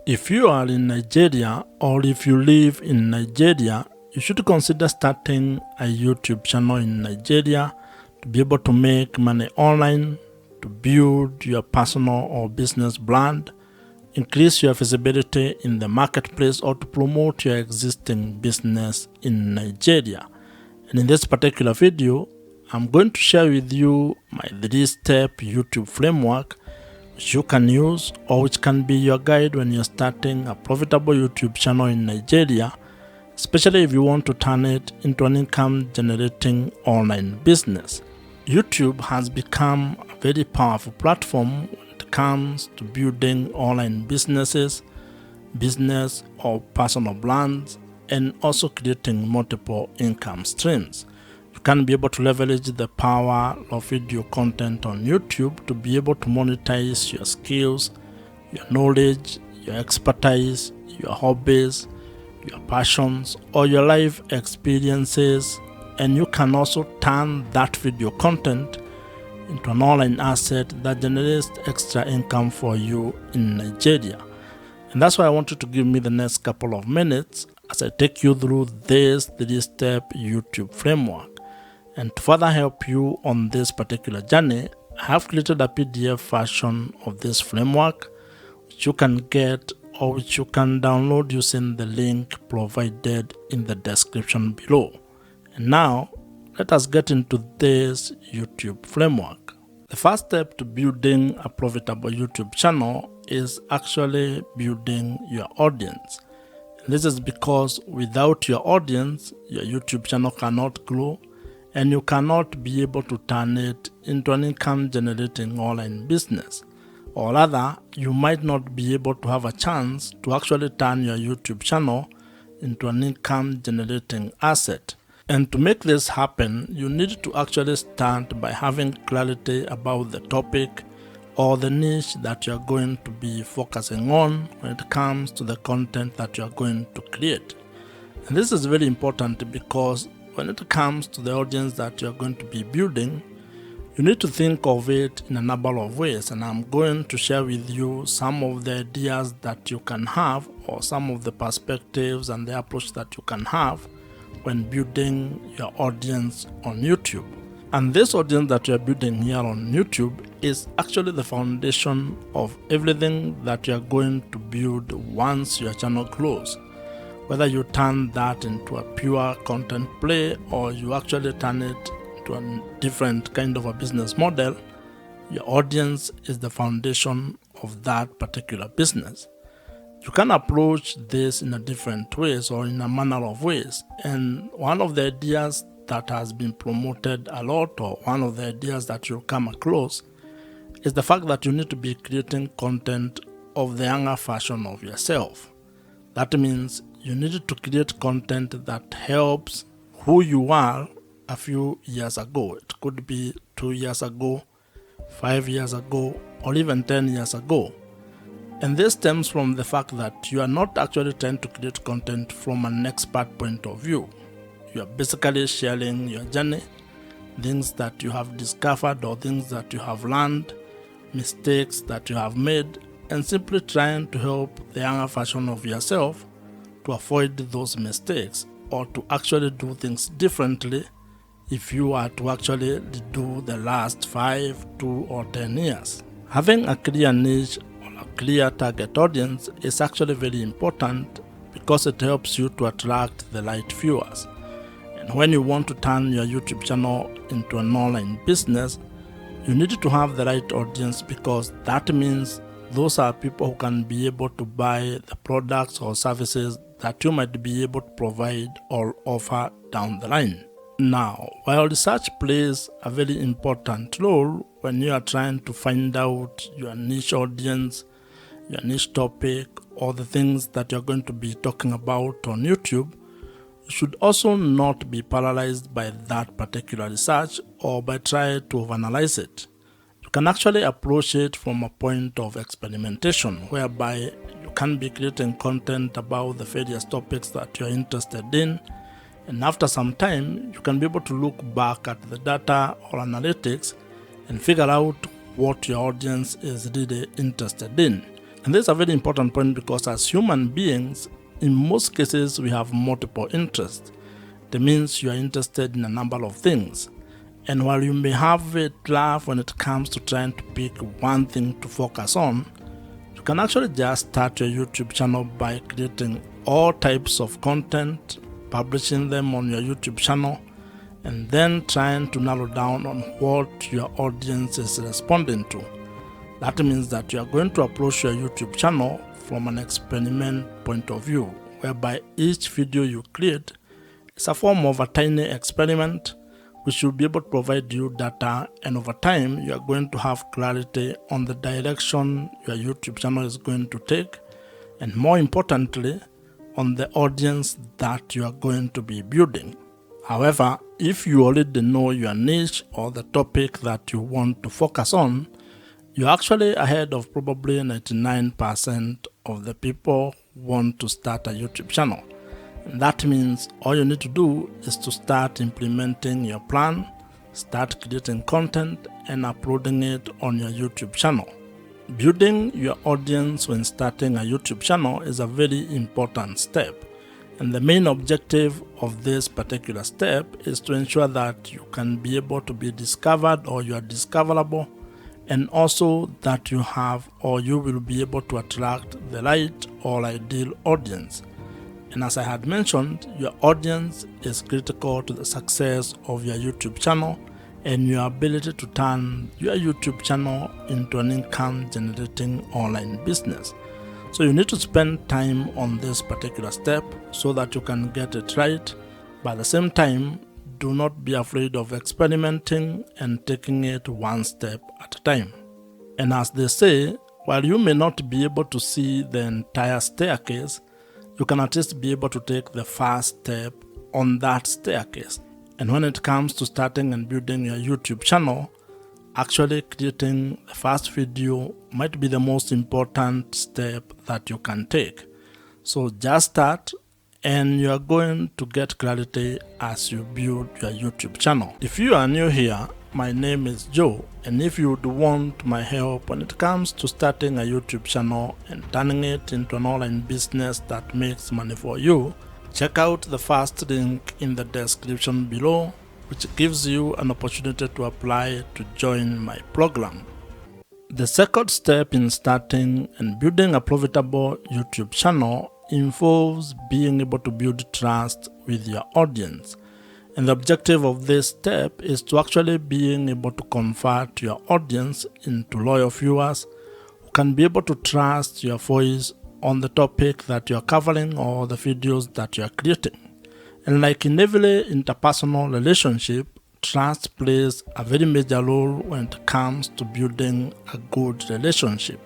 If you are in Nigeria or if you live in Nigeria, you should consider starting a YouTube channel in Nigeria to be able to make money online, to build your personal or business brand, increase your visibility in the marketplace, or to promote your existing business in Nigeria. And in this particular video, I'm going to share with you my 3-step YouTube framework which you can use or which can be your guide when you're starting a profitable YouTube channel in Nigeria, especially if you want to turn it into an income generating online business. YouTube has become a very powerful platform when it comes to building online businesses, business or personal brands, and also creating multiple income streams. You can be able to leverage the power of video content on YouTube to be able to monetize your skills, your knowledge, your expertise, your hobbies, your passions, or your life experiences, and you can also turn that video content into an online asset that generates extra income for you in Nigeria. And that's why I want you to give me the next couple of minutes as I take you through this 3-step YouTube framework. And to further help you on this particular journey, I have created a PDF version of this framework which you can get or which you can download using the link provided in the description below. And now, let us get into this YouTube framework. The first step to building a profitable YouTube channel is actually building your audience. And this is because without your audience, your YouTube channel cannot grow, and you cannot be able to turn it into an income generating online business. Or rather, you might not be able to have a chance to actually turn your YouTube channel into an income generating asset. And to make this happen, you need to actually start by having clarity about the topic or the niche that you're going to be focusing on when it comes to the content that you're going to create. And this is very important because when it comes to the audience that you're going to be building, you need to think of it in a number of ways, and I'm going to share with you some of the ideas that you can have or some of the perspectives and the approach that you can have when building your audience on YouTube. And this audience that you're building here on YouTube is actually the foundation of everything that you're going to build once your channel grows. Whether you turn that into a pure content play or you actually turn it into a different kind of a business model, your audience is the foundation of that particular business. You can approach this in a different ways or in a manner of ways. And one of the ideas that has been promoted a lot, or one of the ideas that you'll come across, is the fact that you need to be creating content of the younger version of yourself. That means you need to create content that helps who you are a few years ago. It could be 2 years ago, 5 years ago, or even 10 years ago. And this stems from the fact that you are not actually trying to create content from an expert point of view. You are basically sharing your journey, things that you have discovered or things that you have learned, mistakes that you have made, and simply trying to help the younger version of yourself to avoid those mistakes or to actually do things differently if you are to actually do the last 5, 2, or 10 years. Having a clear niche or a clear target audience is actually very important because it helps you to attract the right viewers. And when you want to turn your YouTube channel into an online business, you need to have the right audience because that means those are people who can be able to buy the products or services that you might be able to provide or offer down the line. Now, while research plays a very important role when you are trying to find out your niche audience, your niche topic, or the things that you're going to be talking about on YouTube, you should also not be paralyzed by that particular research or by trying to overanalyze it. You can actually approach it from a point of experimentation, whereby you can be creating content about the various topics that you're interested in, and after some time, you can be able to look back at the data or analytics and figure out what your audience is really interested in. And this is a very important point because as human beings, in most cases, we have multiple interests. That means you are interested in a number of things. And while you may have a drive when it comes to trying to pick one thing to focus on, you can actually just start your YouTube channel by creating all types of content, publishing them on your YouTube channel, and then trying to narrow down on what your audience is responding to. That means that you are going to approach your YouTube channel from an experiment point of view, whereby each video you create is a form of a tiny experiment which will be able to provide you data, and over time you are going to have clarity on the direction your YouTube channel is going to take, and more importantly, on the audience that you are going to be building. However, if you already know your niche or the topic that you want to focus on, you're actually ahead of probably 99% of the people who want to start a YouTube channel. And that means all you need to do is to start implementing your plan, start creating content, and uploading it on your YouTube channel. Building your audience when starting a YouTube channel is a very important step. And the main objective of this particular step is to ensure that you can be able to be discovered, or you are discoverable, and also that you have or you will be able to attract the right or ideal audience. And as I had mentioned, your audience is critical to the success of your YouTube channel and your ability to turn your YouTube channel into an income generating online business. So you need to spend time on this particular step so that you can get it right. But at the same time, do not be afraid of experimenting and taking it one step at a time. And as they say, while you may not be able to see the entire staircase, you can at least be able to take the first step on that staircase. And when it comes to starting and building your YouTube channel, actually creating the first video might be the most important step that you can take. So just start, and you are going to get clarity as you build your YouTube channel. If you are new here, my name is Joe, and if you would want my help when it comes to starting a YouTube channel and turning it into an online business that makes money for you, check out the first link in the description below, which gives you an opportunity to apply to join my program. The second step in starting and building a profitable YouTube channel involves being able to build trust with your audience. And the objective of this step is to actually being able to convert your audience into loyal viewers who can be able to trust your voice on the topic that you are covering or the videos that you are creating. And like in every interpersonal relationship, trust plays a very major role when it comes to building a good relationship.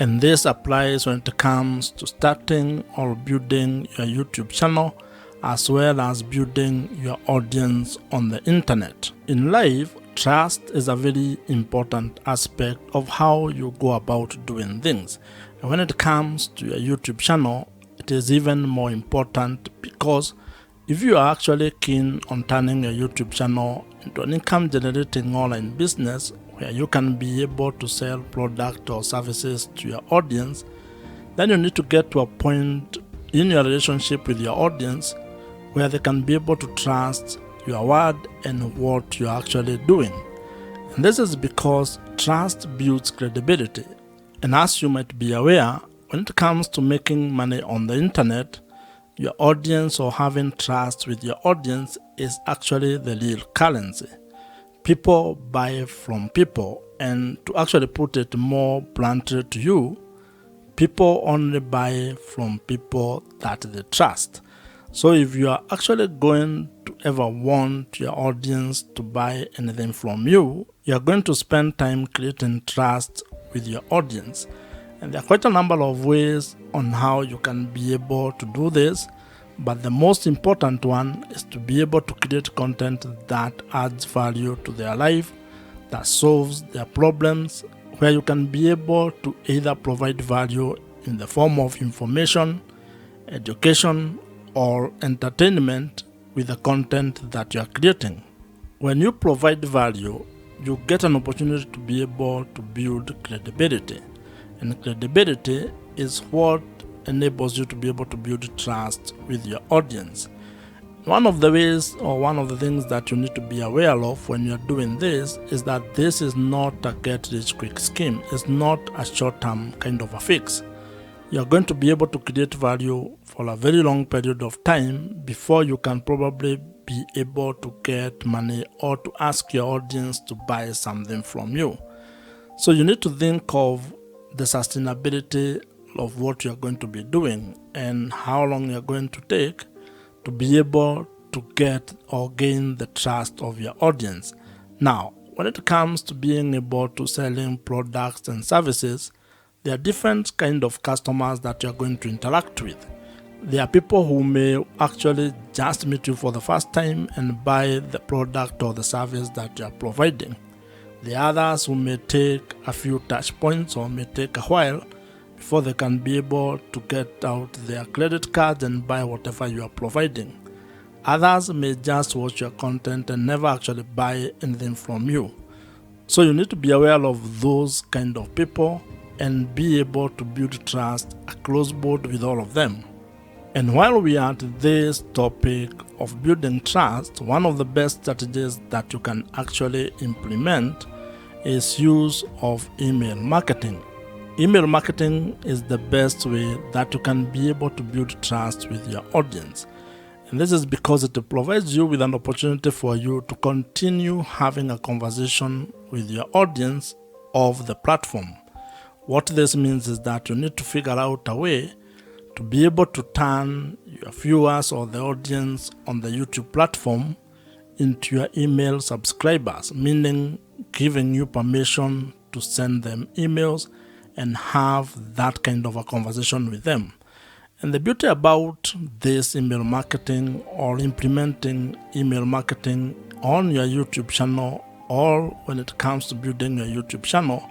And this applies when it comes to starting or building your YouTube channel, as well as building your audience on the internet. In life, trust is a very important aspect of how you go about doing things. And when it comes to your YouTube channel, it is even more important, because if you are actually keen on turning your YouTube channel into an income generating online business where you can be able to sell product or services to your audience, then you need to get to a point in your relationship with your audience where they can be able to trust your word and what you're actually doing. And this is because trust builds credibility. And as you might be aware, when it comes to making money on the internet, your audience or having trust with your audience is actually the real currency. People buy from people, and to actually put it more bluntly to you, people only buy from people that they trust. So if you are actually going to ever want your audience to buy anything from you, you are going to spend time creating trust with your audience. And there are quite a number of ways on how you can be able to do this, but the most important one is to be able to create content that adds value to their life, that solves their problems, where you can be able to either provide value in the form of information, education, or entertainment with the content that you are creating. When you provide value, you get an opportunity to be able to build credibility. And credibility is what enables you to be able to build trust with your audience. One of the ways or one of the things that you need to be aware of when you're doing this is that this is not a get-rich-quick scheme. It's not a short-term kind of a fix. You're going to be able to create value for a very long period of time before you can probably be able to get money or to ask your audience to buy something from you. So you need to think of the sustainability of what you're going to be doing and how long you're going to take to be able to get or gain the trust of your audience. Now, when it comes to being able to selling products and services, there are different kind of customers that you're going to interact with. There are people who may actually just meet you for the first time and buy the product or the service that you're providing. The others who may take a few touch points or may take a while before they can be able to get out their credit cards and buy whatever you are providing. Others may just watch your content and never actually buy anything from you. So you need to be aware of those kind of people and be able to build trust across board with all of them. And while we are at this topic of building trust, one of the best strategies that you can actually implement is use of email marketing. Email marketing is the best way that you can be able to build trust with your audience. And this is because it provides you with an opportunity for you to continue having a conversation with your audience of the platform. What this means is that you need to figure out a way to be able to turn your viewers or the audience on the YouTube platform into your email subscribers, meaning giving you permission to send them emails and have that kind of a conversation with them. And the beauty about this email marketing or implementing email marketing on your YouTube channel or when it comes to building your YouTube channel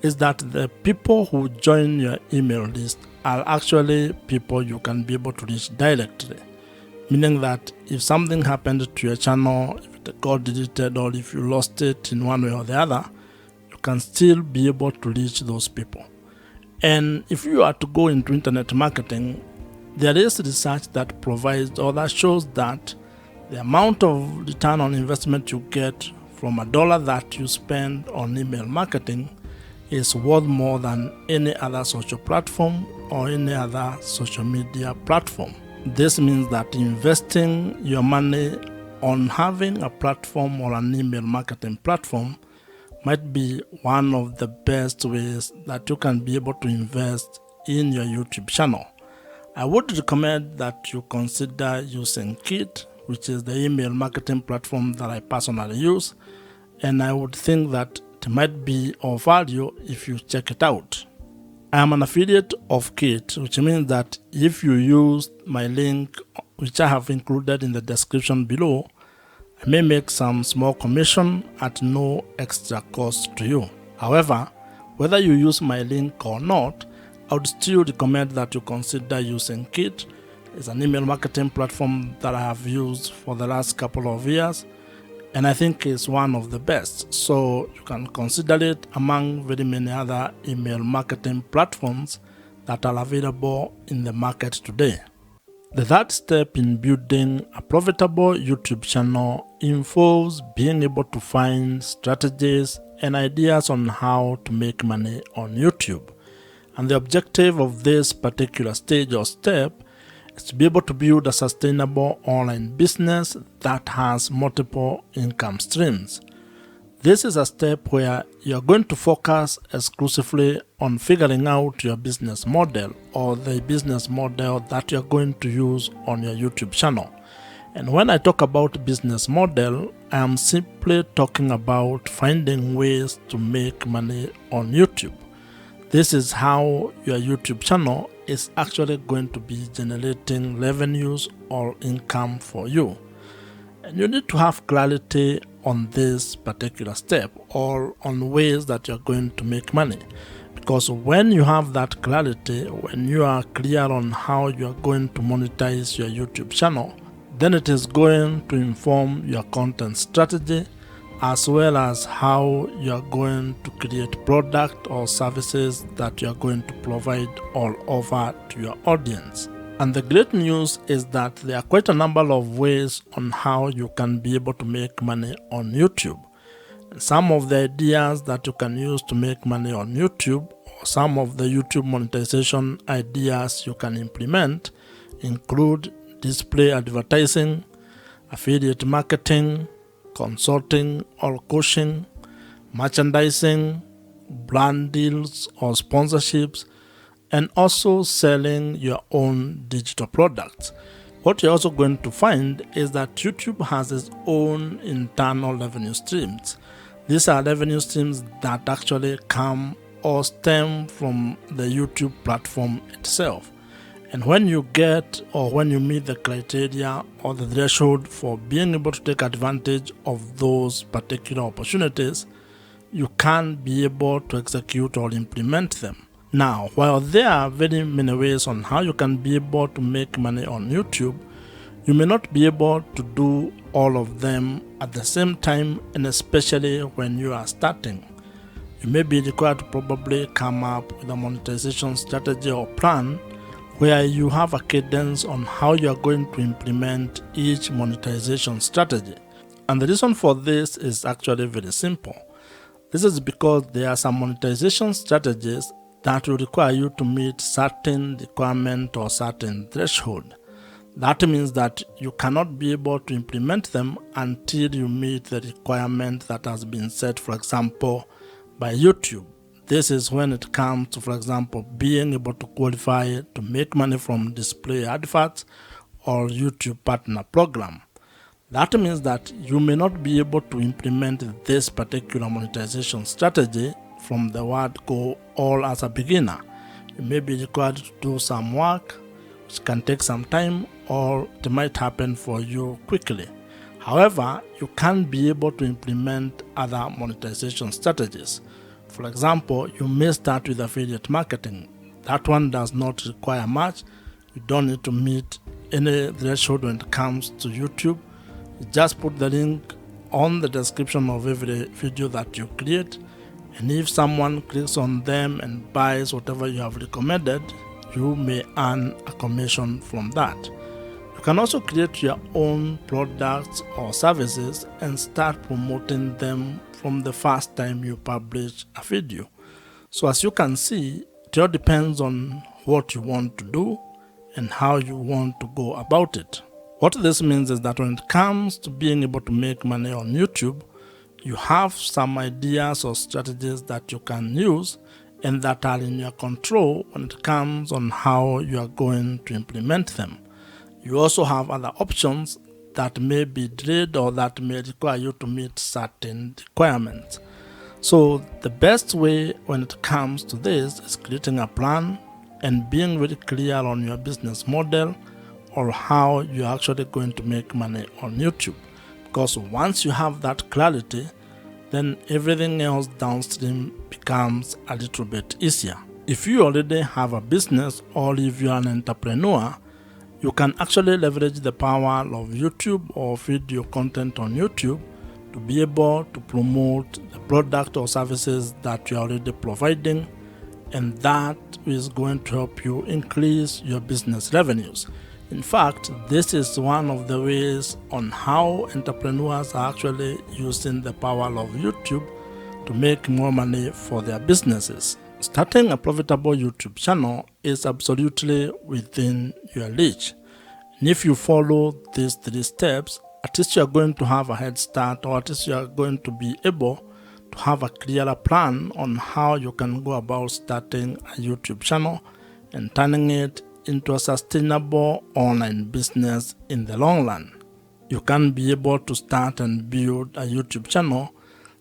is that the people who join your email list are actually people you can be able to reach directly. Meaning that if something happened to your channel, if it got deleted or if you lost it in one way or the other, you can still be able to reach those people. And if you are to go into internet marketing, there is research that provides or that shows that the amount of return on investment you get from $1 that you spend on email marketing is worth more than any other social platform or any other social media platform. This means that investing your money on having a platform or an email marketing platform might be one of the best ways that you can be able to invest in your YouTube channel. I would recommend that you consider using Kit, which is the email marketing platform that I personally use, and I would think that it might be of value if you check it out. I am an affiliate of Kit, which means that if you use my link, which I have included in the description below, I may make some small commission at no extra cost to you. However, whether you use my link or not, I would still recommend that you consider using Kit. It's an email marketing platform that I have used for the last couple of years, and I think it's one of the best. So you can consider it among very many other email marketing platforms that are available in the market today. The third step in building a profitable YouTube channel involves being able to find strategies and ideas on how to make money on YouTube. And the objective of this particular stage or step is to be able to build a sustainable online business that has multiple income streams. This is a step where you're going to focus exclusively on figuring out your business model or the business model that you're going to use on your YouTube channel. And when I talk about business model, I am simply talking about finding ways to make money on YouTube. This is how your YouTube channel is actually going to be generating revenues or income for you. And you need to have clarity on this particular step or on ways that you're going to make money. Because when you have that clarity, when you are clear on how you're going to monetize your YouTube channel, then it is going to inform your content strategy as well as how you are going to create product or services that you are going to provide all over to your audience. And the great news is that there are quite a number of ways on how you can be able to make money on YouTube. And some of the ideas that you can use to make money on YouTube, or some of the YouTube monetization ideas you can implement, include display advertising, affiliate marketing, consulting or coaching, merchandising, brand deals or sponsorships, and also selling your own digital products. What you're also going to find is that YouTube has its own internal revenue streams. These are revenue streams that actually come or stem from the YouTube platform itself. And when you get or when you meet the criteria or the threshold for being able to take advantage of those particular opportunities, you can be able to execute or implement them. Now, while there are very many ways on how you can be able to make money on YouTube, you may not be able to do all of them at the same time, and especially when you are starting. You may be required to probably come up with a monetization strategy or plan where you have a cadence on how you are going to implement each monetization strategy. And the reason for this is actually very simple. This is because there are some monetization strategies that will require you to meet certain requirement or certain threshold. That means that you cannot be able to implement them until you meet the requirement that has been set, for example, by YouTube. This is when it comes to, for example, being able to qualify to make money from display adverts or YouTube partner program. That means that you may not be able to implement this particular monetization strategy from the word go all as a beginner. You may be required to do some work, which can take some time, or it might happen for you quickly. However, you can be able to implement other monetization strategies. For example, you may start with affiliate marketing. That one does not require much. You don't need to meet any threshold when it comes to YouTube. You just put the link on the description of every video that you create, and if someone clicks on them and buys whatever you have recommended, you may earn a commission from that. You can also create your own products or services and start promoting them from the first time you publish a video. So as you can see, it all depends on what you want to do and how you want to go about it. What this means is that when it comes to being able to make money on YouTube, you have some ideas or strategies that you can use and that are in your control when it comes on how you are going to implement them. You also have other options that may be delayed or that may require you to meet certain requirements. So the best way when it comes to this is creating a plan and being very clear on your business model or how you're actually going to make money on YouTube. Because once you have that clarity, then everything else downstream becomes a little bit easier. If you already have a business or if you're an entrepreneur, you can actually leverage the power of YouTube or video content on YouTube to be able to promote the product or services that you're already providing, and that is going to help you increase your business revenues. In fact, this is one of the ways on how entrepreneurs are actually using the power of YouTube to make more money for their businesses. Starting a profitable YouTube channel is absolutely within your reach. And if you follow these 3 steps, at least you are going to have a head start, or at least you are going to be able to have a clearer plan on how you can go about starting a YouTube channel and turning it into a sustainable online business in the long run. You can be able to start and build a YouTube channel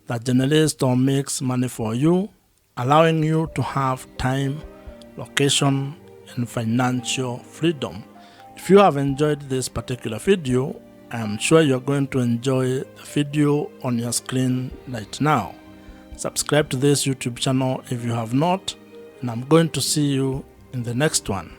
that generates or makes money for you, allowing you to have time, location, and financial freedom. If you have enjoyed this particular video, I am sure you're going to enjoy the video on your screen right now. Subscribe to this YouTube channel if you have not, and I'm going to see you in the next one.